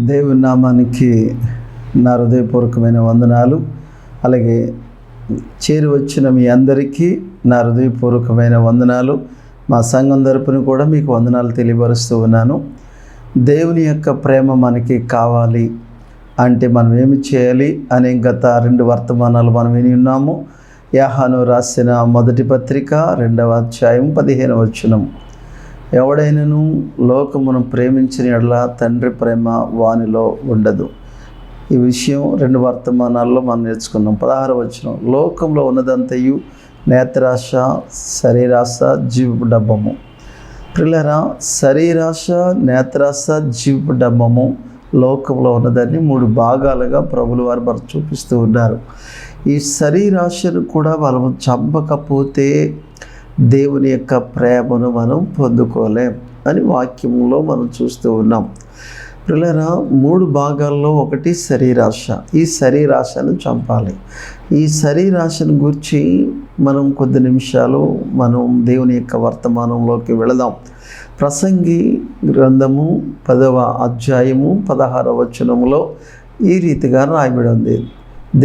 దేవుని నామానికి నా హృదయపూర్వకమైన వందనాలు. అలాగే చేరి వచ్చిన మీ అందరికీ నా హృదయపూర్వకమైన వందనాలు. మా సంఘం తరపున కూడా మీకు వందనాలు తెలియపరుస్తూ ఉన్నాను. దేవుని యొక్క ప్రేమ మనకి కావాలి అంటే మనం ఏమి చేయాలి అనే గత 2 వర్తమానాలు మనం విని ఉన్నాము. యోహాను రాసిన మొదటి పత్రిక 2వ అధ్యాయం 15వ వచనం. ఎవడైనను లోకమును ప్రేమించిన యెడల తండ్రి ప్రేమ వానిలో ఉండదు. ఈ విషయం 2 వర్తమానాల్లో మనం నేర్చుకున్నాం. 16వ వచనం, లోకంలో ఉన్నదంతయు నేత్రాశ, శరీరాశ, జీవపు డబ్బము. ప్రియులారా, శరీరాశ, నేత్రాశ, జీవపు డబ్బము లోకంలో ఉన్నదాన్ని 3 భాగాలుగా ప్రభులు వారు మనకు చూపిస్తూ ఉన్నారు. ఈ శరీరాశను కూడా మనం చంపకపోతే దేవుని యొక్క ప్రేమను మనం పొందుకోలేం అని వాక్యంలో మనం చూస్తూ ఉన్నాం. ప్రియులారా, 3 భాగాల్లో ఒకటి శరీరాశ. ఈ శరీరాశను చంపాలి. ఈ శరీరాశను గురించి మనం కొద్ది నిమిషాలు మనం దేవుని యొక్క వర్తమానంలోకి వెళదాం. ప్రసంగి గ్రంథము 10వ అధ్యాయము 16వ వచనములో ఈ రీతిగా రాయబడి ఉంది.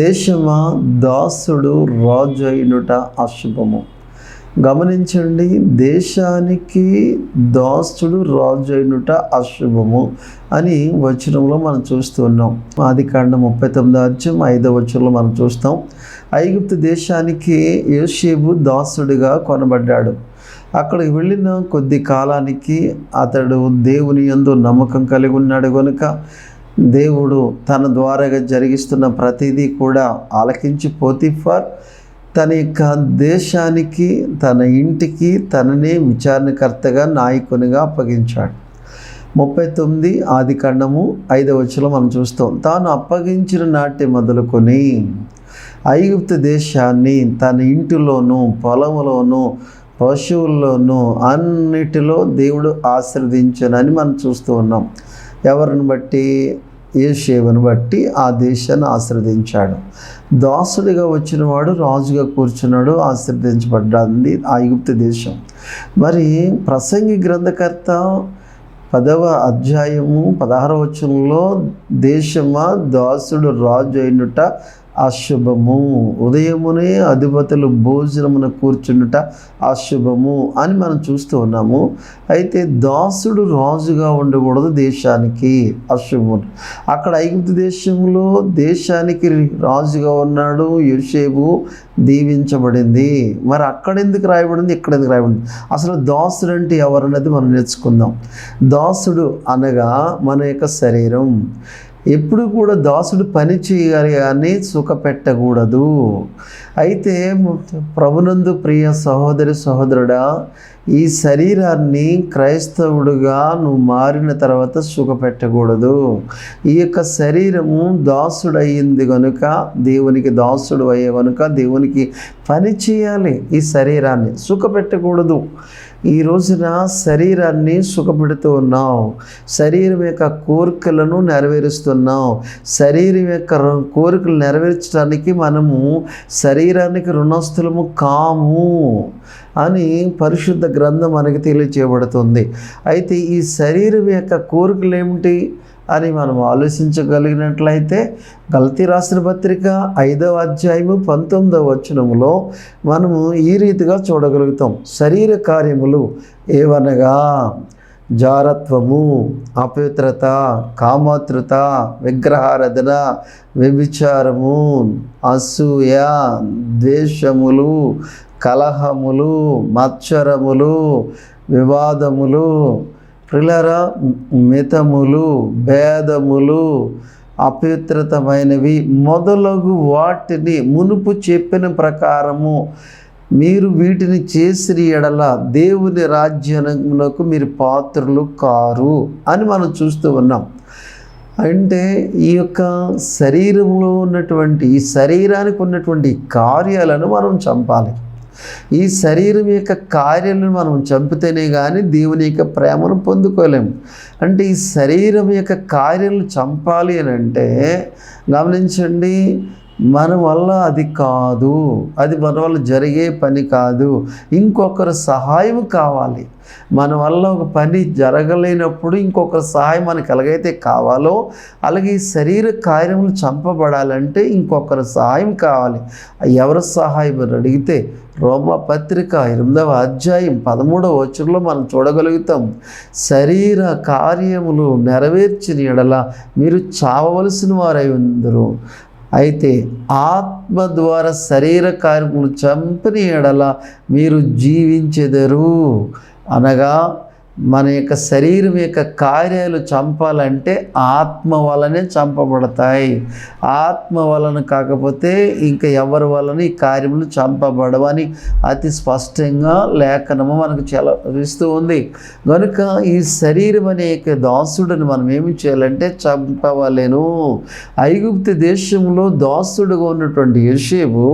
దేశమా దాసుడు రాజు అయినుట అశుభము. గమనించండి, దేశానికి దాసుడు రాజు అయినుట అశుభము అని వచనంలో మనం చూస్తూ ఉన్నాం. ఆదికాండం 39వ అధ్యాయం 5వ వచనంలో మనం చూస్తాం. ఐగుప్తు దేశానికి యోసేపు దాసుడిగా కొనబడ్డాడు. అక్కడికి వెళ్ళిన కొద్ది కాలానికి అతడు దేవుని యందు నమ్మకం కలిగి ఉన్నాడు కనుక దేవుడు తన ద్వారాగా జరిగిస్తున్న ప్రతిదీ కూడా ఆలకించి పోతిఫర్ తన యొక్క దేశానికి, తన ఇంటికి తననే విచారణకర్తగా, నాయకునిగా అప్పగించాడు. 39 ఆదికాండము 5వ వచనంలో మనం చూస్తాం. తాను అప్పగించిన నాటి మొదలుకొని ఐగుప్తు దేశాన్ని తన ఇంటిలోనూ, పొలంలోనూ, పశువుల్లోనూ అన్నిటిలో దేవుడు ఆశీర్వదించానని మనం చూస్తూ ఉన్నాం. ఎవరిని బట్టి? యోసేపును బట్టి ఆ దేశాన్ని ఆశీర్వదించాడు. దాసుడిగా వచ్చిన వాడు రాజుగా కూర్చున్నాడు, ఆశీర్వదించబడ్డాది ఐగుప్తు దేశం. మరి ప్రసంగి గ్రంథకర్త 10వ అధ్యాయము 16వ వచనంలో దేశమా దాసుడు రాజు అయినుట అశుభము, ఉదయమునే అధిపతులు భోజనమున కూర్చుండుట అశుభము అని మనం చూస్తూ ఉన్నాము. అయితే దాసుడు రాజుగా ఉండకూడదు, దేశానికి అశుభము. అక్కడ ఐగుప్తు దేశంలో దేశానికి రాజుగా ఉన్నాడు యోసేపు, దీవించబడింది. మరి అక్కడ ఎందుకు రాయబడింది, ఇక్కడ ఎందుకు రాయబడింది? అసలు దాసుడు అంటే ఎవరన్నది మనం నేర్చుకుందాం. దాసుడు అనగా మన యొక్క శరీరం. ఎప్పుడు కూడా దాసుడు పని చేయాలి కానీ సుఖపెట్టకూడదు. అయితే ప్రభునందు ప్రియ సహోదరి సహోదరుడా, ఈ శరీరాన్ని క్రైస్తవుడుగా నువ్వు మారిన తర్వాత సుఖపెట్టకూడదు. ఈ యొక్క శరీరము దాసుడు అయ్యింది కనుక, దేవునికి దాసుడు అయ్యే కనుక దేవునికి పని చేయాలి. ఈ శరీరాన్ని సుఖపెట్టకూడదు. ఈ రోజున శరీరాన్ని సుఖపెడుతూ ఉన్నావు, శరీరం యొక్క కోరికలను నెరవేరుస్తున్నావు. శరీరం యొక్క కోరికలు నెరవేర్చడానికి మనము శరీరానికి రుణస్థులము కాము అని పరిశుద్ధ గ్రంథం మనకి తెలియచేయబడుతుంది. అయితే ఈ శరీరం యొక్క కోరికలు ఏమిటి అని మనం ఆలోచించగలిగినట్లయితే గలతీ రాసిన పత్రిక 5వ అధ్యాయము 19వ వచనములో మనము ఈ రీతిగా చూడగలుగుతాం. శరీర కార్యములు ఏవనగా జారత్వము, అపవిత్రత, కామాతృత, విగ్రహారాధన, వ్యభిచారము, అసూయ, ద్వేషములు, కలహములు, మత్సరములు, వివాదములు, ప్రియులారా, మితములు, భేదములు, అపవిత్రతమైనవి మొదలగు వాటిని మునుపు చెప్పిన ప్రకారము మీరు వీటిని చేసిన ఎడల దేవుని రాజ్యమునకు మీరు పాత్రులు కారు అని మనం చూస్తూ ఉన్నాం. అంటే ఈ యొక్క శరీరంలో ఉన్నటువంటి ఈ శరీరానికి ఉన్నటువంటి కార్యాలను మనం చంపాలి. ఈ శరీరం యొక్క కార్యాలను మనం చంపితేనే కానీ దేవుని యొక్క ప్రేమను పొందుకోలేము. అంటే ఈ శరీరం యొక్క కార్యాలను చంపాలి అని అంటే గమనించండి, మన వల్ల అది కాదు, అది మన వల్ల జరిగే పని కాదు, ఇంకొకరి సహాయం కావాలి. మన వల్ల ఒక పని జరగలేనప్పుడు ఇంకొకరి సహాయం మనకు ఎలాగైతే కావాలో అలాగే ఈ శరీర కార్యములు చంపబడాలంటే ఇంకొకరి సహాయం కావాలి. ఎవరి సహాయం అని అడిగితే రోమపత్రిక 8వ అధ్యాయం 13వ వచనంలో మనం చూడగలుగుతాం. శరీర కార్యములు నెరవేర్చిన ఎడల మీరు చావవలసిన వారై ఉందరు, అయితే ఆత్మ ద్వారా శరీర కార్యములు చంపిన ఎడల మీరు జీవించెదరు. అనగా మన యొక్క శరీరం యొక్క కార్యాలు చంపాలంటే ఆత్మ వలనే చంపబడతాయి. ఆత్మ వలన కాకపోతే ఇంకా ఎవరి వలన ఈ కార్యములు చంపబడవని అతి స్పష్టంగా లేఖనము మనకు చలవిస్తూ ఉంది. కనుక ఈ శరీరం అనే దాసుడిని మనం ఏమి చేయాలంటే చంపవలెను. ఐగుప్తు దేశంలో దాసుడుగా ఉన్నటువంటి యోసేపు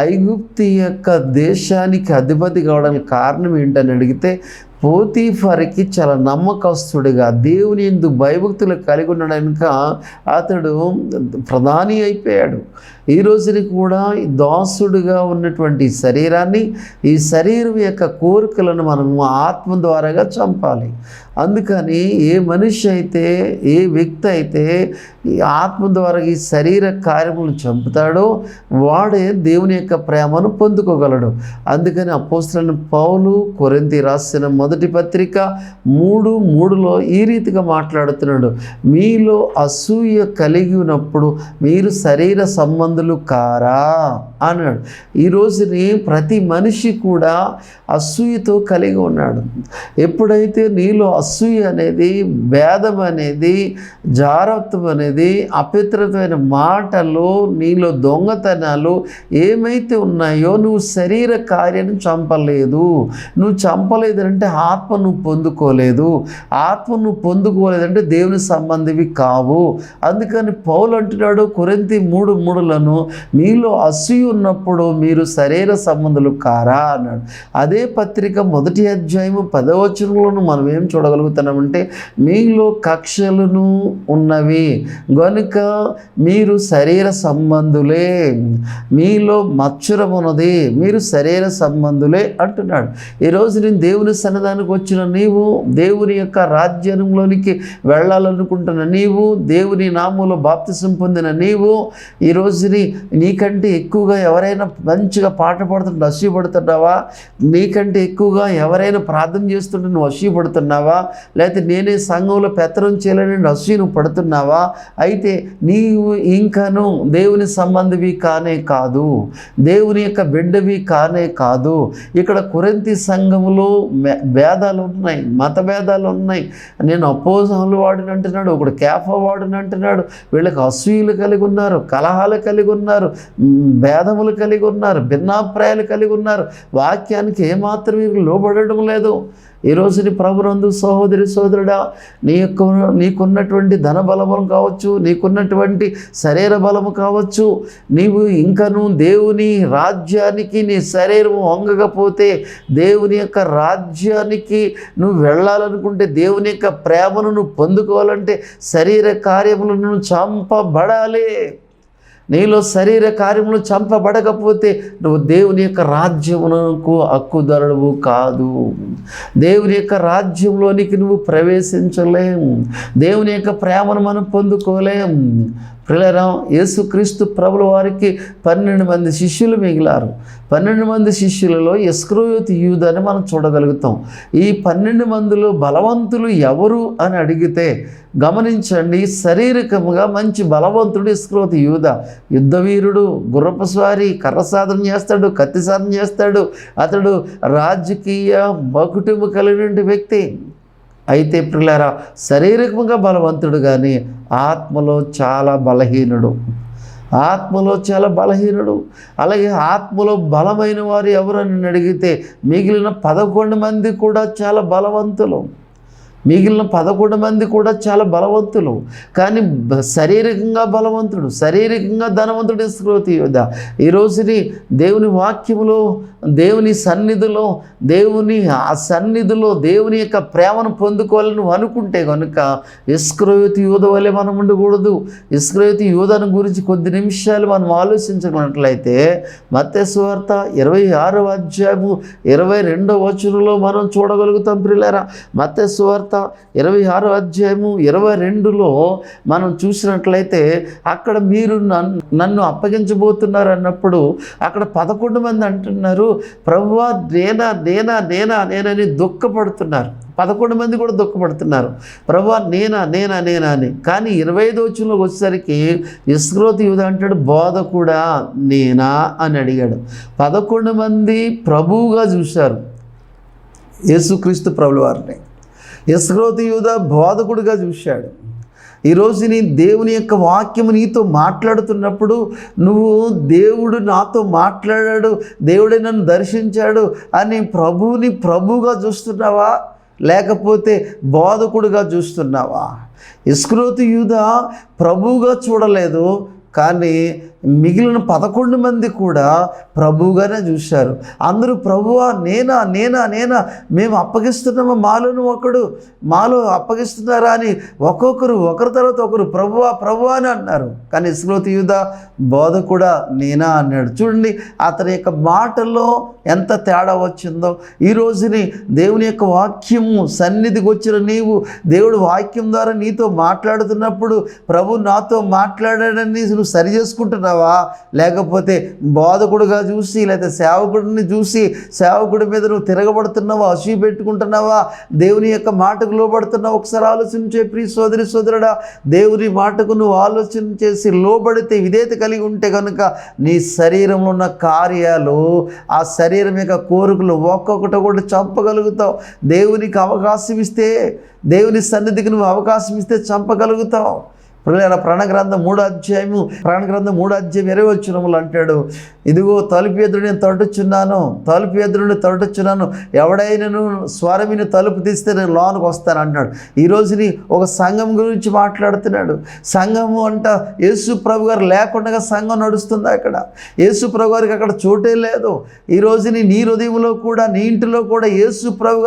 ఐగుప్తు యొక్క దేశానికి అధిపతి కావడానికి కారణం ఏంటని అడిగితే పోతీఫర్కి చాలా నమ్మకస్తుడిగా దేవుని యందు భయభక్తులు కలిగి ఉండడానిక అతడు ప్రధాని అయిపోయాడు. ఈ రోజుని కూడా దాసుడుగా ఉన్నటువంటి శరీరాన్ని, ఈ శరీరం యొక్క కోరికలను మనము ఆత్మ ద్వారాగా చంపాలి. అందుకని ఏ మనిషి అయితే, ఏ వ్యక్తి అయితే ఈ ఆత్మ ద్వారా ఈ శరీర కార్యములను చంపుతాడో వాడే దేవుని యొక్క ప్రేమను పొందుకోగలడు. అందుకని అపోస్తలుడైన పౌలు కొరింథీ రాసిన మొదటి పత్రిక 3:3లో ఈ రీతిగా మాట్లాడుతున్నాడు. మీలో అసూయ కలిగి ఉన్నప్పుడు మీరు శరీర సంబంధులు కారా అన్నాడు. ఈ రోజుని ప్రతి మనిషి కూడా అసూయతో కలిగి ఉన్నాడు. ఎప్పుడైతే నీలో అసూయ అనేది, భేదం అనేది, జారత్వం అనేది, అపవిత్రమైన మాటలు, నీలో దొంగతనాలు ఏమైతే ఉన్నాయో నువ్వు శరీర కార్యాన్ని చంపలేదు. నువ్వు చంపలేదంటే ఆత్మ నువ్వు పొందుకోలేదు. ఆత్మ నువ్వు పొందుకోలేదంటే దేవుని సంబంధివి కావు. అందుకని పౌలు అంటున్నాడు కొరింథీ 3:3లను, మీలో అసూయ ఉన్నప్పుడు మీరు శరీర సంబంధులు కారా అన్నాడు. అదే పత్రిక 1వ అధ్యాయము 10వ వచనంలోను మనం ఏం చూడగలుగుతున్నామంటే మీలో కక్షలను ఉన్నవి గనుక మీరు శరీర సంబంధులే, మీలో మత్సరం ఉన్నది, మీరు శరీర సంబంధులే అంటున్నాడు. ఈరోజు నేను దేవుని సన్నిధానికి వచ్చిన నీవు, దేవుని యొక్క రాజ్యంలోనికి వెళ్ళాలనుకుంటున్న నీవు, దేవుని నామములో బాప్తిసం పొందిన నీవు, ఈరోజుని నీకంటే ఎక్కువగా ఎవరైనా మంచిగా పాట పాడుతుంటే అసూయపడుతున్నావా? నీకంటే ఎక్కువగా ఎవరైనా ప్రార్థన చేస్తుంటే నువ్వు అసూయపడుతున్నావా? లేకపోతే నేనే సంఘంలో పెత్తనం చేయాలని అసూయ నువ్వు పడుతున్నావా? అయితే నీవు ఇంకను దేవుని సంబంధివి కానే కాదు, దేవుని యొక్క బిడ్డవి కానే కాదు. ఇక్కడ కొరింథీ సంఘములో భేదాలు ఉన్నాయి, మత భేదాలు ఉన్నాయి. నేను అపోజలు వాడిని అంటున్నాడు, ఒకడు కేఫా వాడిని అంటున్నాడు. వీళ్ళకి అసూయలు కలిగి ఉన్నారు, కలహాలు కలిగి ఉన్నారు, భేదములు కలిగి ఉన్నారు, భిన్నాభిప్రాయాలు కలిగి ఉన్నారు. వాక్యానికి ఏమాత్రం వీరు లోబడడం లేదు. ఈరోజు నీ ప్రభునందు సహోదరి సోదరుడా, నీకున్నటువంటి ధన బలము కావచ్చు, నీకున్నటువంటి శరీర బలము కావచ్చు, నీవు ఇంకను దేవుని రాజ్యానికి నీ శరీరం వంగకపోతే, దేవుని యొక్క రాజ్యానికి నువ్వు వెళ్ళాలనుకుంటే, దేవుని యొక్క ప్రేమను నువ్వు పొందుకోవాలంటే శరీర కార్యములను చంపబడాలి. నీలో శరీర కార్యములు చంపబడకపోతే నువ్వు దేవుని యొక్క రాజ్యమునకు హక్కుదారుడువు కాదు. దేవుని యొక్క రాజ్యంలోనికి నువ్వు ప్రవేశించలేము. దేవుని యొక్క ప్రేమను మనం పొందుకోలేము. ప్రియులారా, యేసుక్రీస్తు ప్రభుల వారికి 12 మంది శిష్యులు మిగిలారు. 12 మంది శిష్యులలో ఇస్కరియోతు యూదాని మనం చూడగలుగుతాం. ఈ 12 మందిలో బలవంతులు ఎవరు అని అడిగితే గమనించండి, శారీరకముగా మంచి బలవంతుడు ఇస్కరియోతు యూదా. యుద్ధవీరుడు, గుర్రపు స్వారీ, కర్ర సాధన చేస్తాడు, కత్తి సాధన చేస్తాడు. అతడు రాజకీయ మకుటము కలిగిన వ్యక్తి. అయితే ప్రియులారా, శారీరకంగా బలవంతుడు కానీ ఆత్మలో చాలా బలహీనుడు. ఆత్మలో చాలా బలహీనుడు. అలాగే ఆత్మలో బలమైన వారు ఎవరని అడిగితే మిగిలిన 11 మంది కూడా చాలా బలవంతులు. మిగిలిన 11 మంది కూడా చాలా బలవంతులు, కానీ శారీరకంగా బలవంతుడు, శారీరకంగా ధనవంతుడు ఇస్కరియోతు యూదా. ఈ రోజుని దేవుని వాక్యములో, దేవుని సన్నిధిలో, ఆ సన్నిధిలో దేవుని యొక్క ప్రేమను పొందుకోవాలని నువ్వు అనుకుంటే కనుక ఇస్కరియోతు యూదా వలె మనం ఉండకూడదు. ఇస్కరియోతు యూదాను గురించి కొద్ది నిమిషాలు మనం ఆలోచించుకున్నట్లయితే మత్తయి సువార్త 26వ అధ్యాయము 22వ వచనంలో మనం చూడగలుగుతాం ప్రియులారా. మత్తయి సువార్త 26వ అధ్యాయము 22లో మనం చూసినట్లయితే అక్కడ మీరు నన్ను అప్పగించబోతున్నారు అన్నప్పుడు అక్కడ 11 మంది అంటున్నారు, ప్రభువా నేనని దుఃఖపడుతున్నారు. 11 మంది కూడా దుఃఖపడుతున్నారు, ప్రభువా నేనా అని. కానీ 25వ వచనంలోకి వచ్చేసరికి ఇస్కరియోతు యూదా అంటాడు, బోధకుడా నేనా అని అడిగాడు. 11 మంది ప్రభువుగా చూశారు యేసుక్రీస్తు ప్రభుల వారిని. ఇస్కరియోతు యూదా బోధకుడిగా చూశాడు. ఈరోజు నీ దేవుని యొక్క వాక్యము నీతో మాట్లాడుతున్నప్పుడు నువ్వు దేవుడు నాతో మాట్లాడాడు, దేవుడే నన్ను దర్శించాడు అని ప్రభువుని ప్రభువుగా చూస్తున్నావా, లేకపోతే బోధకుడిగా చూస్తున్నావా? ఇస్కరియోతు యూదా ప్రభువుగా చూడలేదు, కానీ మిగిలిన 11 మంది కూడా ప్రభువుగానే చూశారు. అందరూ ప్రభువా నేనా మేము అప్పగిస్తున్నామా, మాలో అప్పగిస్తున్నారా అని ఒకరి తర్వాత ఒకరు ప్రభువా అని అన్నారు. కానీ ఇస్కరియోతు యూదా బోధకుడా నేనా అన్నాడు. చూడండి అతని యొక్క మాటల్లో ఎంత తేడా వచ్చిందో. ఈ రోజుని దేవుని యొక్క వాక్యము సన్నిధికి వచ్చిన నీవు దేవుడు వాక్యం ద్వారా నీతో మాట్లాడుతున్నప్పుడు ప్రభు నాతో మాట్లాడాడని నువ్వు సరి చేసుకుంటున్నావా, లేకపోతే బోధకుడుగా చూసి లేదా సేవకుడిని చూసి సేవకుడి మీద నువ్వు తిరగబడుతున్నావా, అసూయ పెట్టుకుంటున్నావా, దేవుని యొక్క మాటకు లోబడుతున్నావా? ఒకసారి ఆలోచించే ప్రియ సోదరి సోదరుడా, దేవుని మాటకు నువ్వు ఆలోచన చేసి లోబడితే విధేయత కలిగి ఉంటే కనుక నీ శరీరంలో ఉన్న కార్యాలు, ఆ శరీరం యొక్క కోరికలు ఒక్కొక్కటి కూడా చంపగలుగుతావు. దేవునికి అవకాశం ఇస్తే, దేవుని సన్నిధికి నువ్వు అవకాశం ఇస్తే చంపగలుగుతావు. ప్రాణగ్రంథం 3వ అధ్యాయం 20వ వచనములు అంటాడు, ఇదిగో తలుపు ఎదురు నేను తట్టుచున్నాను, ఎవడైనాను స్వరమిని తలుపు తీస్తే నేను లోనికి వస్తాను అంటున్నాడు. ఈరోజుని ఒక సంఘం గురించి మాట్లాడుతున్నాడు. సంఘము అంట యేసు ప్రభు గారు లేకుండా సంఘం నడుస్తుంది. అక్కడ యేసు ప్రభు గారికి అక్కడ చోటే లేదు. ఈ రోజుని నీ హృదయంలో కూడా, నీ ఇంటిలో కూడా యేసు ప్రభు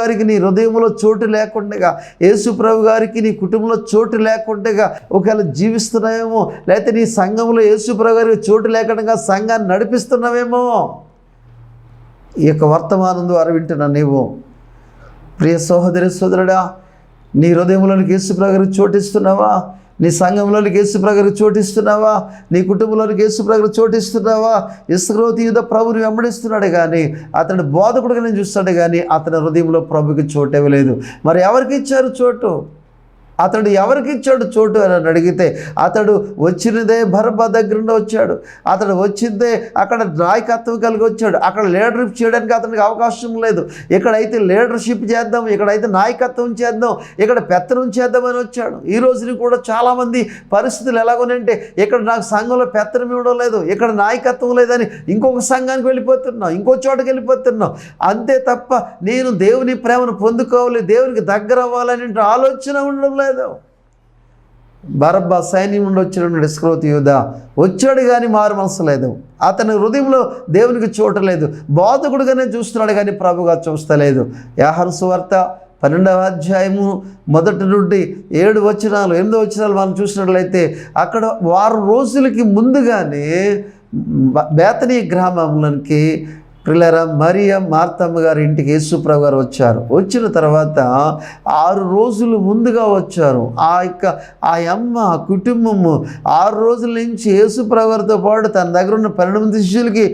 గారికి నీ హృదయంలో చోటు లేకుండా, యేసు ప్రభు గారికి నీ కుటుంబంలో చోటు లేకుండా ఒకవేళ జీవిస్తున్నావేమో, లేకపోతే నీ సంఘంలో యేసు ప్రభు గారికి చోటు లేకుండా సంఘాన్ని నడిపిస్తున్నావేమో. ఈ యొక్క వర్తమానం ద్వారా వింటున్నా నీవు ప్రియ సహోదరి సోదరుడా, నీ హృదయంలోనికి యేసు ప్రభు గారికి చోటిస్తున్నావా? నీ సంఘంలోనికి యేసు ప్రభు గారికి చోటిస్తున్నావా? నీ కుటుంబంలోనికి యేసు ప్రభు గారికి చోటిస్తున్నావా? ఇస్కరియోతు యూదా ప్రభుని వెంబడిస్తున్నాడు, కానీ అతడు బోధకుడుగా నేను చూస్తాడు, కానీ అతని హృదయంలో ప్రభుకి చోటు ఇవ్వలేదు. మరి ఎవరికి ఇచ్చారు చోటు? అతడు ఎవరికి ఇచ్చాడు చోటు అని అడిగితే, అతడు వచ్చినదే బరబ్బా దగ్గర నుండి వచ్చాడు. అతడు వచ్చిందే అక్కడ నాయకత్వం కలిగి వచ్చాడు. అక్కడ లీడర్షిప్ చేయడానికి అతనికి అవకాశం లేదు. ఇక్కడైతే లీడర్షిప్ చేద్దాం, ఇక్కడైతే నాయకత్వం చేద్దాం, ఇక్కడ పెత్తనం చేద్దామని వచ్చాడు. ఈ రోజుని కూడా చాలామంది పరిస్థితులు ఎలాగోనంటే, ఇక్కడ నాకు సంఘంలో పెత్తనం ఇవ్వడం లేదు, ఇక్కడ నాయకత్వం లేదని ఇంకొక సంఘానికి వెళ్ళిపోతున్నాం, ఇంకో చోటకి వెళ్ళిపోతున్నాం. అంతే తప్ప నేను దేవుని ప్రేమను పొందుకోవాలి, దేవునికి దగ్గర అవ్వాలని ఆలోచన ఉండడం లేదు. బరబ్బా సైన్యం నుండి వచ్చిన ఇస్కరియోతు యూదా వచ్చాడు, కానీ మారు మనసు లేదు. అతని హృదయంలో దేవునికి చోటు లేదు. బోధకుడుగానే చూస్తున్నాడు, కానీ ప్రభుగా చూస్తలేదు. యోహాను సువార్త 12వ అధ్యాయము 1 నుండి 7 వచనాలు 8 వచనాలు మనం చూసినట్లయితే, అక్కడ వారం రోజులకి ముందుగానే బేతనీ గ్రామంలోనికి ప్రియులారా మరియ మార్తమ్మ గారి ఇంటికి యేసు ప్రభు గారు వచ్చారు. వచ్చిన తర్వాత 6 రోజులు ముందుగా వచ్చారు. ఆ అమ్మ కుటుంబము 6 రోజుల నుంచి యేసు ప్రభు గారితో పాటు తన దగ్గర ఉన్న 12 మంది శిష్యులకి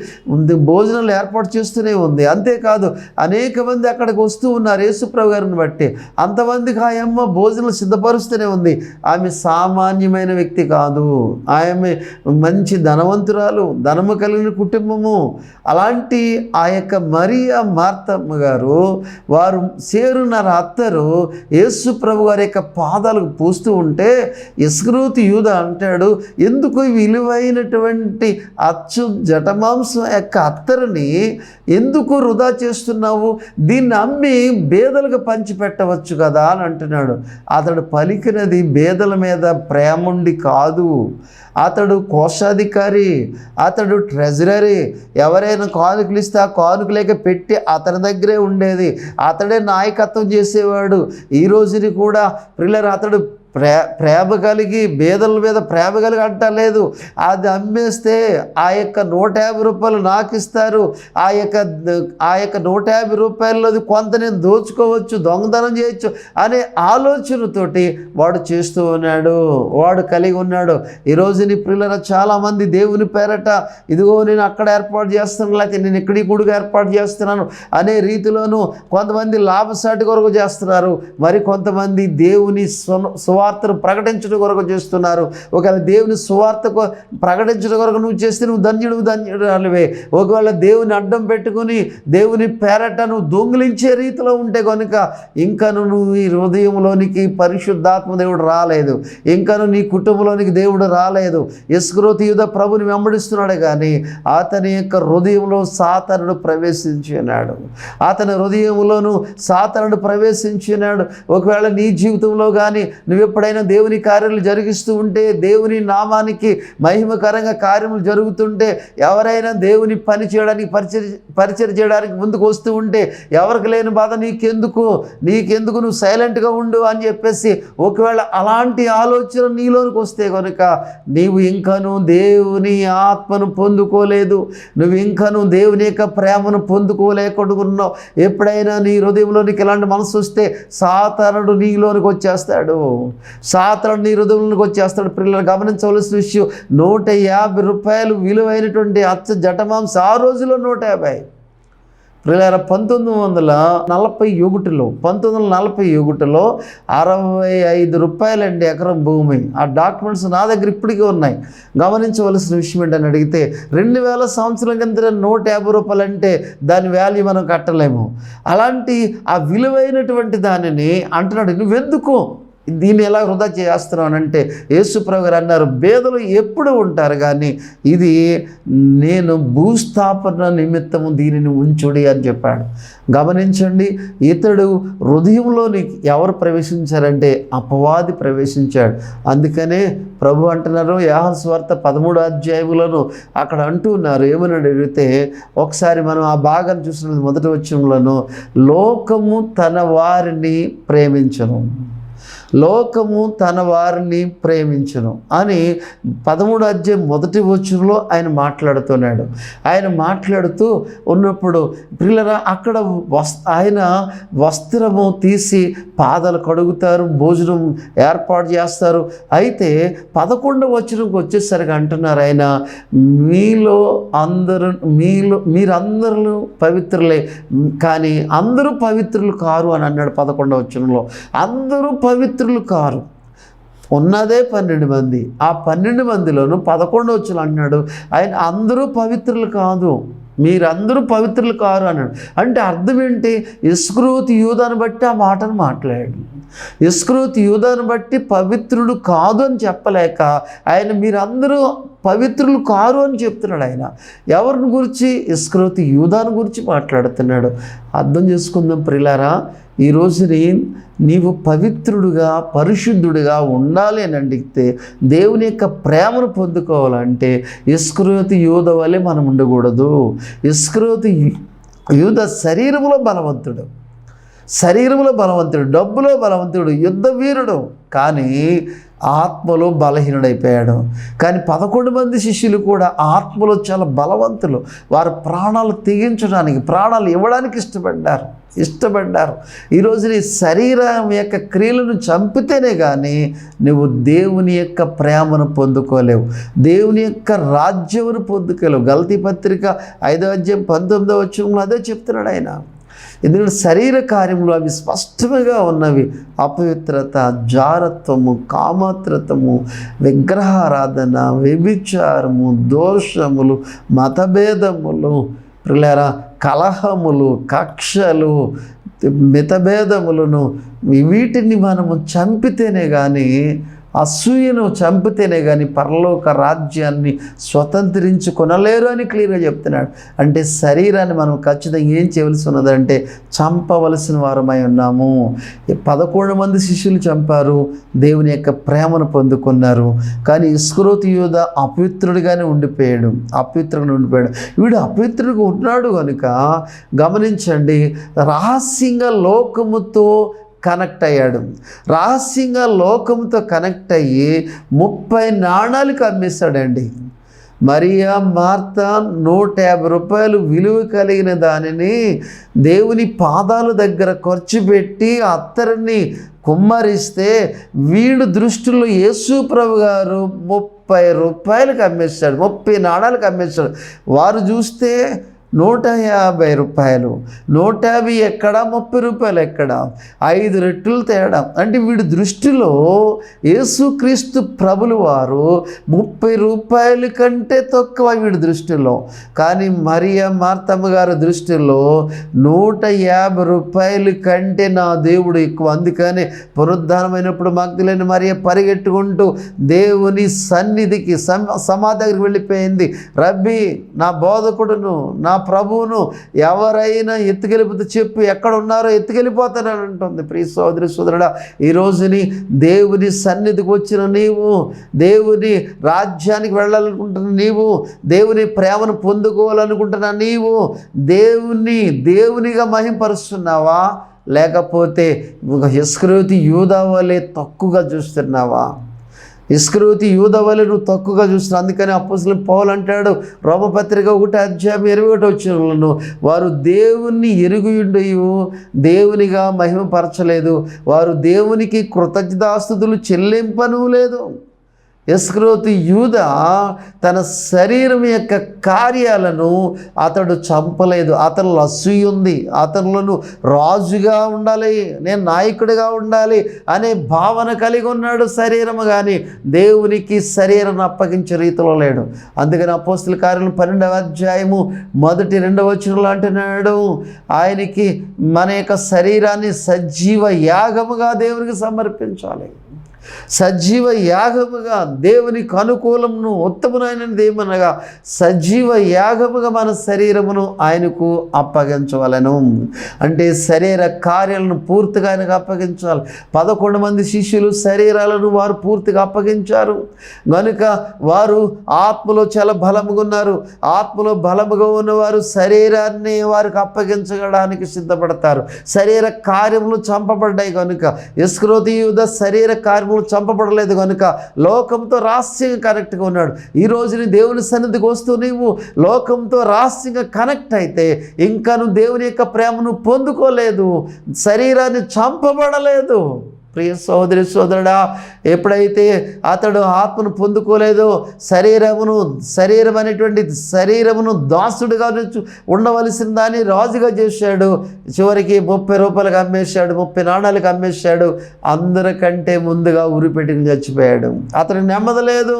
భోజనాలు ఏర్పాటు చేస్తూనే ఉంది. అంతేకాదు అనేక మంది అక్కడికి వస్తూ ఉన్నారు యేసు ప్రభు గారిని బట్టి. అంతమందికి ఆ అమ్మ భోజనాలు సిద్ధపరుస్తూనే ఉంది. ఆమె సామాన్యమైన వ్యక్తి కాదు, ఆమె మంచి ధనవంతురాలు, ధనము కలిగిన కుటుంబము. అలాంటి ఆ యొక్క మరియా మార్తమ్మ గారు వారు సేరున్నర అత్తరు యేసు ప్రభు వారి యొక్క పాదాలకు పూస్తూ ఉంటే ఇస్కరియోతు యూదా అంటాడు, ఎందుకు విలువైనటువంటి అచ్చు జటమాంసం యొక్క అత్తరుని ఎందుకు వృధా చేస్తున్నావు, దీన్ని అమ్మి బేదలకు పంచిపెట్టవచ్చు కదా అని అంటున్నాడు. అతడు పలికినది బేదల మీద ప్రేముండి కాదు, అతడు కోశాధికారి, అతడు ట్రెజరరీ. ఎవరైనా కానుకలు ఇస్తే ఆ కానుకలేక పెట్టి అతని దగ్గరే ఉండేది, అతడే నాయకత్వం చేసేవాడు. ఈ రోజుని కూడా పిల్లలు అతడు ప్రేమ కలిగి బేదల మీద ప్రేమ కలిగి అంటలేదు. అది అమ్మేస్తే ఆ యొక్క 150 రూపాయలు నాకు ఇస్తారు, ఆ యొక్క 150 రూపాయలది కొంత నేను దోచుకోవచ్చు, దొంగతనం చేయొచ్చు అనే ఆలోచనతోటి వాడు చేస్తూ ఉన్నాడు, వాడు కలిగి ఉన్నాడు. ఈరోజు నీ పిల్లల చాలామంది దేవుని పేరట ఇదిగో నేను అక్కడ ఏర్పాటు చేస్తున్నాను, లేకపోతే నేను ఇక్కడి గుడిగా ఏర్పాటు చేస్తున్నాను అనే రీతిలోనూ కొంతమంది లాభసాటి కొరకు చేస్తున్నారు, మరి కొంతమంది దేవుని సువార్తను ప్రకటించడం కొరకు చేస్తున్నారు. ఒకవేళ దేవుని సువార్త ప్రకటించడం కొరకు నువ్వు చేస్తే నువ్వు ధన్యురాలివే. ఒకవేళ దేవుని అడ్డం పెట్టుకుని దేవుని పేరట నువ్వు దొంగిలించే రీతిలో ఉంటే కనుక ఇంకను నువ్వు ఈ హృదయంలోనికి పరిశుద్ధాత్మ దేవుడు రాలేదు, ఇంకను నీ కుటుంబంలోనికి దేవుడు రాలేదు. ఇస్కరియోతు యూదా ప్రభుని వెంబడిస్తున్నాడే కానీ అతని యొక్క హృదయంలో సాతానుడు ప్రవేశించినాడు, అతని హృదయంలోనూ సాతానుడు ప్రవేశించినాడు. ఒకవేళ నీ జీవితంలో కానీ నువ్వు ఎప్పుడైనా దేవుని కార్యాలు జరిగిస్తూ ఉంటే, దేవుని నామానికి మహిమకరంగా కార్యములు జరుగుతుంటే, ఎవరైనా దేవుని పని చేయడానికి పరిచయం చేయడానికి ముందుకు వస్తూ ఉంటే, ఎవరికి లేని బాధ నీకెందుకు నువ్వు సైలెంట్గా ఉండు అని చెప్పేసి ఒకవేళ అలాంటి ఆలోచన నీలోనికి వస్తే కనుక నీవు ఇంకను దేవుని ఆత్మను పొందుకోలేదు, నువ్వు ఇంకను దేవుని యొక్క ప్రేమను పొందుకోలేకుంటున్నావు. ఎప్పుడైనా నీ హృదయంలోనికి ఇలాంటి మనసు వస్తే సాతానుడు నీలోనికి వచ్చేస్తాడు, సాతానుడు నీ హృదయంలోకి వచ్చేస్తాడు. పిల్లలు గమనించవలసిన విషయం, 150 రూపాయలు విలువైనటువంటి అచ్చ జటమాంసం ఆ రోజులో 150. పిల్లల 1941లో 65 రూపాయలండి ఎకరం భూమి. ఆ డాక్యుమెంట్స్ నా దగ్గర ఇప్పటికీ ఉన్నాయి. గమనించవలసిన విషయం ఏంటని అడిగితే 2000 సంవత్సరాల కింద 150 రూపాయలు అంటే దాని వాల్యూ మనం కట్టలేము. అలాంటి ఆ విలువైనటువంటి దానిని అంటున్నాడు, నువ్వెందుకు దీన్ని ఎలా వృధా చేస్తున్నావు అని అంటే యేసుప్రభు గారు అన్నారు, బేదలు ఎప్పుడు ఉంటారు కానీ ఇది నేను భూస్థాపన నిమిత్తము దీనిని ఉంచుడి అని చెప్పాడు. గమనించండి, ఇతడు హృదయంలోని ఎవరు ప్రవేశించారంటే అపవాది ప్రవేశించాడు. అందుకనే ప్రభు అంటున్నారు యోహాను సువార్త 13వ అధ్యాయములను అక్కడ అంటున్నారు, ఏమని అడిగితే ఒకసారి మనం ఆ భాగం చూసిన మొదటి వచనంలోను, లోకము తన వారిని ప్రేమించను, లోకము తన వారిని ప్రేమించును అని 13వ అధ్యాయం మొదటి వచనంలో ఆయన మాట్లాడుతున్నాడు. ఆయన మాట్లాడుతూ ఉన్నప్పుడు పిల్లరా అక్కడ ఆయన వస్త్రము తీసి పాదాలు కడుగుతారు, భోజనం ఏర్పాటు చేస్తారు. అయితే 11వ వచనంకి వచ్చేసరికి అంటున్నారు ఆయన, మీరందరూ పవిత్రులే కానీ అందరూ పవిత్రులు కారు అని అన్నాడు. 11వ వచనంలో అందరూ పవిత్రులు కారు, ఉన్నదే 12 మంది. ఆ 12 మందిలోనూ 11వ వచనం అన్నాడు ఆయన అందరూ పవిత్రులు కాదు, మీరందరూ పవిత్రులు కారు అన్నాడు. అంటే అర్థం ఏంటి? ఇస్కరియోతు యూదాను బట్టి ఆ మాటను మాట్లాడాడు. ఇస్కరియోతు యూదాను బట్టి పవిత్రుడు కాదు అని చెప్పలేక ఆయన మీరందరూ పవిత్రులు కారు అని చెప్తున్నాడు. ఆయన ఎవరిని గురించి? ఇస్కరియోతు యూదాను గురించి మాట్లాడుతున్నాడు. అర్థం చేసుకుందాం ప్రియులారా, ఈరోజుని నీవు పవిత్రుడుగా పరిశుద్ధుడిగా ఉండాలి అని అడిగితే, దేవుని యొక్క ప్రేమను పొందుకోవాలంటే ఇస్కరియోతు యూదా వలె మనం ఉండకూడదు. ఇస్కరియోతు యూదా శరీరములో బలవంతుడు, డబ్బులో బలవంతుడు, యుద్ధ వీరుడు, కానీ ఆత్మలో బలహీనుడైపోయాడు. కానీ 11 మంది శిష్యులు కూడా ఆత్మలో చాలా బలవంతులు. వారు ప్రాణాలు తెగించడానికి, ప్రాణాలు ఇవ్వడానికి ఇష్టపడ్డారు. ఈరోజు నీ శరీరం యొక్క క్రియలను చంపితేనే కానీ నువ్వు దేవుని యొక్క ప్రేమను పొందుకోలేవు, దేవుని యొక్క రాజ్యమును పొందుకోలేవు. గలతీ పత్రిక 5వ అధ్యాయం 19వ వచనంలో అదే చెప్తున్నాడు ఆయన. ఎందుకంటే శరీర కార్యములు అవి స్పష్టంగా ఉన్నవి. అపవిత్రత, జారత్వము, కామాత్రతము, విగ్రహారాధన, వ్యభిచారము, దోషములు, మతభేదములు, పిల్లరా, కలహములు, కక్షలు, మితభేదములను వీటిని మనము చంపితేనే కానీ, అసూయను చంపితేనే కానీ పరలోక రాజ్యాన్ని స్వతంత్రించుకొనలేరు అని క్లియర్గా చెప్తున్నాడు. అంటే శరీరాన్ని మనం ఖచ్చితంగా ఏం చేయవలసి ఉన్నదంటే చంపవలసిన వారమై ఉన్నాము. 11 మంది శిష్యులు చంపారు, దేవుని యొక్క ప్రేమను పొందుకున్నారు. కానీ ఇస్కరియోతు యూదా అపవిత్రుడిగానే ఉండిపోయాడు. వీడు అపవిత్రుడిగా ఉన్నాడు కనుక గమనించండి, రహస్యంగా లోకముతో కనెక్ట్ అయ్యాడు. రహస్యంగా లోకంతో కనెక్ట్ అయ్యి 30 నాణాలకు అమ్మేశాడండి. మరియా, మార్తా 150 రూపాయలు విలువ కలిగిన దానిని దేవుని పాదాల దగ్గర ఖర్చు పెట్టి అత్తరిని కుమ్మరిస్తే వీడు దృష్టిలో యేసు ప్రభు గారు 30 రూపాయలకు అమ్మేశాడు, 30 నాణాలకు అమ్మేశాడు. వారు చూస్తే 150 రూపాయలు, 150 ఎక్కడ, 30 రూపాయలు ఎక్కడ, 5 రెట్లు తేడా. అంటే వీడి దృష్టిలో యేసుక్రీస్తు ప్రభులు వారు 30 రూపాయల కంటే తక్కువ వీడి దృష్టిలో. కానీ మరియా, మార్తమ్మ గారి దృష్టిలో 150 రూపాయల కంటే నా దేవుడు ఎక్కువ. అందుకని పునరుద్ధానమైనప్పుడు మగ్దలేని మరియ పరిగెట్టుకుంటూ దేవుని సన్నిధికి సమాధి దగ్గరికి వెళ్ళిపోయింది. రబ్బీ, నా బోధకుడును, నా ప్రభువును ఎవరైనా ఎత్తుకెళ్ళిపోతే చెప్పు, ఎక్కడ ఉన్నారో ఎత్తుకెళ్ళిపోతానని అంటుంది. ప్రియ సోదరి సోదరుడా, ఈ రోజుని దేవుని సన్నిధికి వచ్చిన నీవు, దేవుని రాజ్యానికి వెళ్ళాలనుకుంటున్న నీవు, దేవుని ప్రేమను పొందుకోవాలనుకుంటున్న నీవు దేవునిగా మహింపరుస్తున్నావా, లేకపోతే ఇస్కరియోతు యూదా వలె తక్కువగా చూస్తున్నావా? ఇస్కరియోతు యూదా వలె నువ్వు తక్కువగా చూస్తున్నావు. అందుకని అపోస్తలుడైన పౌలు అంటాడు, రోమపత్రిక 1:21 వారు దేవుణ్ణి ఎరుగుయుండయు దేవునిగా మహిమపరచలేదు, వారు దేవునికి కృతజ్ఞతాస్తుతులు చెల్లింపను లేదు. ఇస్కరియోతు యూదా తన శరీరం యొక్క కార్యాలను అతడు చంపలేదు. అతనిలో అసూయ ఉంది, అతనిలో రాజుగా ఉండాలి, నేను నాయకుడిగా ఉండాలి అనే భావన కలిగి ఉన్నాడు శరీరము. కానీ దేవునికి శరీరాన్ని అప్పగించే రీతిలో లేడు. అందుకని అపోస్తలుల కార్యాలు 12వ అధ్యాయము 1-2 వచనంలో అంటున్నాడు, ఆయనకి మన యొక్క శరీరాన్ని సజీవ యాగముగా దేవునికి సమర్పించాలి. సజీవ యాగముగా, దేవునికి అనుకూలమును ఉత్తమమైనది ఏమనగా సజీవ యాగముగా మన శరీరమును ఆయనకు అప్పగించవలను. అంటే శరీర కార్యాలను పూర్తిగా ఆయనకు అప్పగించాలి. 11 మంది శిష్యులు శరీరాలను వారు పూర్తిగా అప్పగించారు కనుక వారు ఆత్మలో చాలా బలముగా ఉన్నారు. ఆత్మలో బలముగా ఉన్నవారు శరీరాన్ని వారికి అప్పగించడానికి సిద్ధపడతారు. శరీర కార్యములు చంపబడ్డాయి కనుక ఇస్కరియోతు యూదా శరీర కార్యములు చంపబడలేదు కనుక లోకంతో రహస్యంగా కనెక్ట్గా ఉన్నాడు. ఈ రోజుని దేవుని సన్నిధికి వస్తూ నీవు లోకంతో రహస్యంగా కనెక్ట్ అయితే ఇంకా నువ్వు దేవుని యొక్క ప్రేమను పొందుకోలేదు, శరీరాన్ని చంపబడలేదు. ప్రియ సోదరి సోదరుడా, ఎప్పుడైతే అతడు ఆత్మను పొందుకోలేదో శరీరం అనేటువంటి శరీరమును దాసుడిగా ఉండవలసిన దాన్ని రాజుగా చేశాడు. చివరికి 30 రూపాయలకు అమ్మేశాడు, 30 నాణాలకు అమ్మేశాడు. అందరికంటే ముందుగా ఉరిపెట్టుకుని చచ్చిపోయాడు. అతను నెమ్మదలేదు.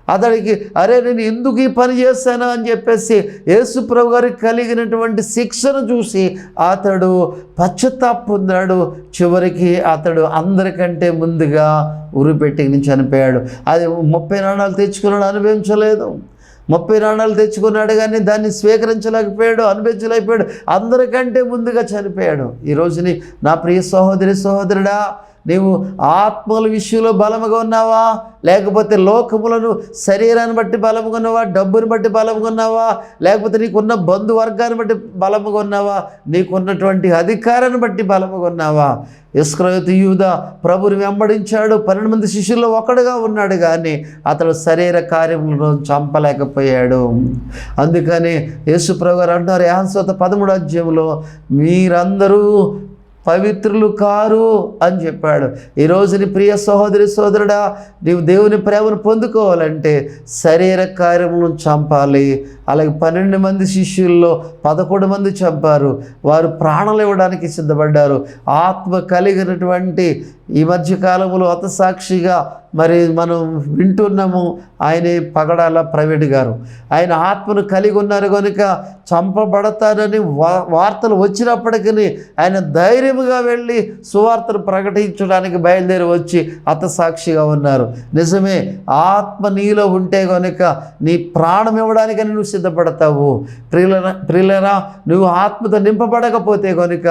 అతడికి అరే నేను ఎందుకు ఈ పని చేశాను అని చెప్పేసి యేసు ప్రభు గారికి కలిగినటువంటి శిక్షను చూసి అతడు పశ్చాత్తాపం పొందాడు. చివరికి అతడు అందరికంటే ముందుగా ఉరిపెట్టుకుని చనిపోయాడు. అది 30 నాణాలు తెచ్చుకున్నాడు, అనుభవించలేదు. 30 నాణాలు తెచ్చుకున్నాడు కానీ దాన్ని స్వీకరించలేకపోయాడు, అనుభవించలేకపోయాడు. అందరికంటే ముందుగా చనిపోయాడు. ఈ రోజుని నా ప్రియ సహోదరి సహోదరుడా, నీవు ఆత్మల విషయంలో బలముగా ఉన్నావా, లేకపోతే లోకములను శరీరాన్ని బట్టి బలముగా ఉన్నావా, డబ్బుని బట్టి బలముగా ఉన్నావా, లేకపోతే నీకున్న బంధువర్గాన్ని బట్టి బలముగా ఉన్నావా, నీకున్నటువంటి అధికారాన్ని బట్టి బలముగా ఉన్నావా? ఇస్కరియోతు యూదా ప్రభుని వెంబడించాడు, 12 మంది శిష్యుల్లో ఒకడుగా ఉన్నాడు కానీ అతడు శరీర కార్యములను చంపలేకపోయాడు. అందుకని యేసు ప్రభు గారు అంటున్నారు యోహాను సువార్త 13వ అధ్యాయంలో, మీరందరూ పవిత్రులు కారు అని చెప్పాడు. ఈరోజు నీ ప్రియ సహోదరి సోదరుడా, నీవు దేవుని ప్రేమను పొందుకోవాలంటే శరీర కార్యములను చంపాలి, అలాగే 12 మంది శిష్యుల్లో 11 మంది చంపారు. వారు ప్రాణాలు ఇవ్వడానికి సిద్ధపడ్డారు. ఆత్మ కలిగినటువంటి ఈ మధ్య కాలంలో హతసాక్షిగా మరి మనం వింటున్నాము. ఆయనే పగడాల ప్రవీణ్ గారు. ఆయన ఆత్మను కలిగి ఉన్నారు కనుక చంపబడతారని వార్తలు వచ్చినప్పటికీ ఆయన ధైర్యముగా వెళ్ళి సువార్తను ప్రకటించడానికి బయలుదేరి వచ్చి హతసాక్షిగా ఉన్నారు. నిజమే, ఆత్మ నీలో ఉంటే కనుక నీ ప్రాణం ఇవ్వడానికని నువ్వు సిద్ధపడతావు. ప్రియులరా, నువ్వు ఆత్మతో నింపబడకపోతే కనుక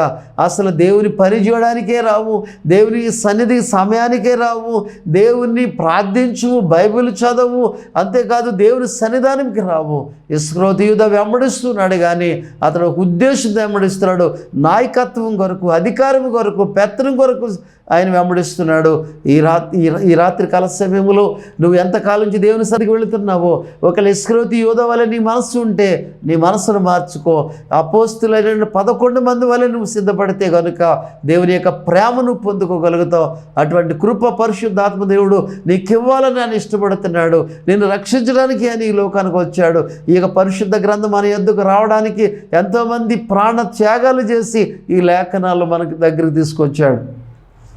అసలు దేవుని పని చేయడానికే రావు, దేవుని సన్నిధి సమయానికే రావు. దేవుణ్ణి ప్రార్థించు, బైబిల్ చదవు, అంతేకాదు దేవుని సన్నిధానంకి రావు. ఇస్కరియోతు యూదా వెంబడిస్తున్నాడు కానీ అతడు ఒక ఉద్దేశంతో వెంబడిస్తున్నాడు. నాయకత్వం కొరకు, అధికారం కొరకు, పెత్తనం కొరకు ఆయన వెంబడిస్తున్నాడు. ఈ రాత్రి కాల సమయంలో నువ్వు ఎంతకాలం నుంచి దేవుని సరికి వెళుతున్నావో, ఒకవేళ ఇస్కరియోతు యూదా వల్ల నీ మనస్సు ఉంటే నీ మనస్సును మార్చుకో. అపోస్తులైన 11 మంది వల్ల నువ్వు సిద్ధపడితే కనుక దేవుని యొక్క ప్రేమను పొందుకోగలుగుతావు. అటువంటి కృప పరిశుద్ధాత్మ దేవుడు నీకు ఇవ్వాలని ఆయన ఇష్టపడుతున్నాడు. నిన్ను రక్షించడానికి ఆయన ఈ లోకానికి వచ్చాడు. ఈ యొక్క పరిశుద్ధ గ్రంథం మన యొద్దకు రావడానికి ఎంతోమంది ప్రాణ త్యాగాలు చేసి ఈ లేఖనాలు మనకి దగ్గరికి తీసుకొచ్చాడు.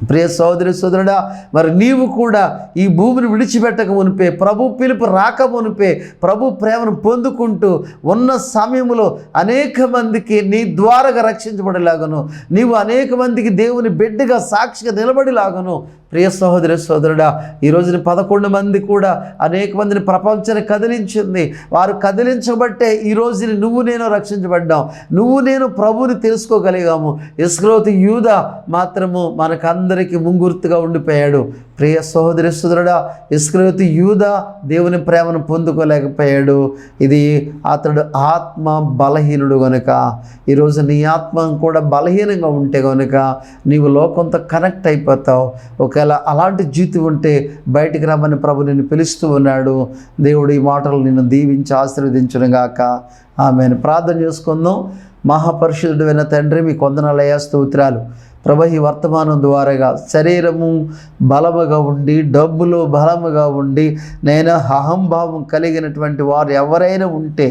ప్రియ సోదరి సోదరుడా, మరి నీవు కూడా ఈ భూమిని విడిచిపెట్టక మునిపే, ప్రభు పిలుపు రాక మునిపే, ప్రభు ప్రేమను పొందుకుంటూ ఉన్న సమయంలో అనేక మందికి నీ ద్వారాగా రక్షించబడేలాగను, నీవు అనేక మందికి దేవుని బిడ్డగా సాక్షిగా నిలబడేలాగను. ప్రియ సహోదరి సోదరుడా, ఈ రోజున 11 మంది కూడా అనేక మందిని ప్రపంచాన్ని కదిలించింది. వారు కదిలించబట్టే ఈ రోజుని నువ్వు నేను రక్షించబడ్డాం, నువ్వు నేను ప్రభువుని తెలుసుకోగలిగాము. ఇస్కరియోతు యూదా మాత్రము మనకందరికీ ముంగుర్తుగా ఉండిపోయాడు. ప్రియ సహోదరి సోదరుడా, ఇస్కరియోతు యూదా దేవుని ప్రేమను పొందుకోలేకపోయాడు. ఇది అతడు ఆత్మ బలహీనుడు గనుక. ఈరోజు నీ ఆత్మ కూడా బలహీనంగా ఉంటే కనుక నీవు లోకంతో కనెక్ట్ అయిపోతావు. ఒకవేళ అలాంటి జీవితం ఉంటే బయటికి రమ్మని ప్రభు నిన్ను పిలుస్తూ ఉన్నాడు. దేవుడు ఈ మాటలు నిన్ను దీవించి ఆశీర్వదించును గాక. ఆమెను ప్రార్థన చేసుకుందాం. మహాపరిశుద్ధుడైన తండ్రి, మీకు వందనాలయ్యా, స్తోత్రాలు. ప్రభు, ఈ వర్తమానం ద్వారాగా శరీరము బలముగా ఉండి, డబ్బులో బలముగా ఉండి, నేను అహంభావం కలిగినటువంటి వారు ఎవరైనా ఉంటే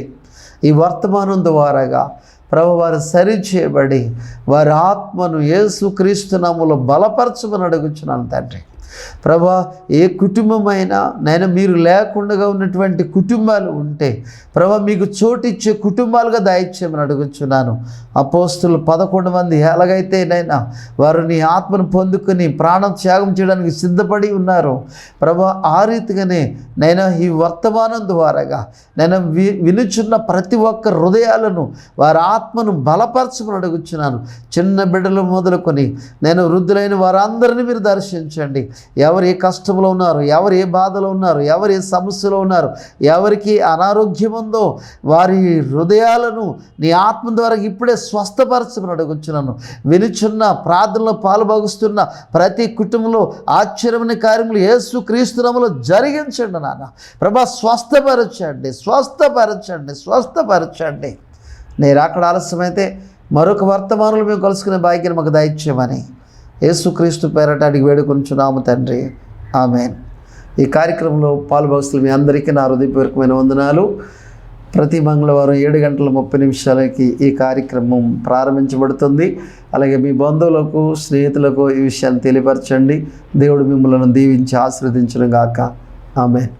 ఈ వర్తమానం ద్వారాగా ప్రభు వారు సరిచేయబడి వారి ఆత్మను యేసుక్రీస్తు నామములో బలపరచమని అడుగుచున్నాను తండ్రి. ప్రభా, ఏ కుటుంబమైనా నేను మీరు లేకుండా ఉన్నటువంటి కుటుంబాలు ఉంటే ప్రభా మీకు చోటిచ్చే కుటుంబాలుగా దయచేయమని అడుగుచున్నాను. అపోస్తులు 11 మంది ఎలాగైతే నైనా వారు నీ ఆత్మను పొందుకొని ప్రాణం త్యాగం చేయడానికి సిద్ధపడి ఉన్నారు ప్రభా, ఆ రీతిగానే నైనా ఈ వర్తమానం ద్వారాగా నేను వినుచున్న ప్రతి ఒక్క హృదయాలను వారి ఆత్మను బలపరచమని అడుగుచున్నాను. చిన్న బిడ్డలు మొదలుకొని నేను వృద్ధులైన వారందరినీ మీరు దర్శించండి. ఎవరు ఏ కష్టంలో ఉన్నారు, ఎవరు ఏ బాధలో ఉన్నారు, ఎవరు ఏ సమస్యలో ఉన్నారు, ఎవరికి అనారోగ్యం ఉందో వారి హృదయాలను నీ ఆత్మ ద్వారా ఇప్పుడే స్వస్థపరచమని అడుగుచున్నాను. వినుచున్న ప్రార్థనలో పాలుభాగిస్తున్న ప్రతి కుటుంబంలో ఆశ్చర్యమైన కార్యములు యేసుక్రీస్తు నామములో జరిగించండి నాన్న. ప్రభా, స్వస్థపరచండి, స్వస్థపరచండి, స్వస్థపరచండి. నేను అక్కడ ఆలస్యమైతే మరొక వర్తమానంలో మేము కలుసుకునే భాగ్యాన్ని మాకు దయచేయమని యేసుక్రీస్తు పేరట అడిగి వేడుకొంచున్నాము తండ్రి. ఆమేన్. ఈ కార్యక్రమంలో పాలుభాగస్తులు మీ అందరికీ నా హృదయపూర్వకమైన వందనాలు. ప్రతి మంగళవారం 7:30 ఈ కార్యక్రమం ప్రారంభించబడుతుంది. అలాగే మీ బంధువులకు, స్నేహితులకు ఈ విషయాన్ని తెలియపరచండి. దేవుడు మిమ్మల్ని దీవించి ఆశీర్వదించును గాక. ఆమేన్.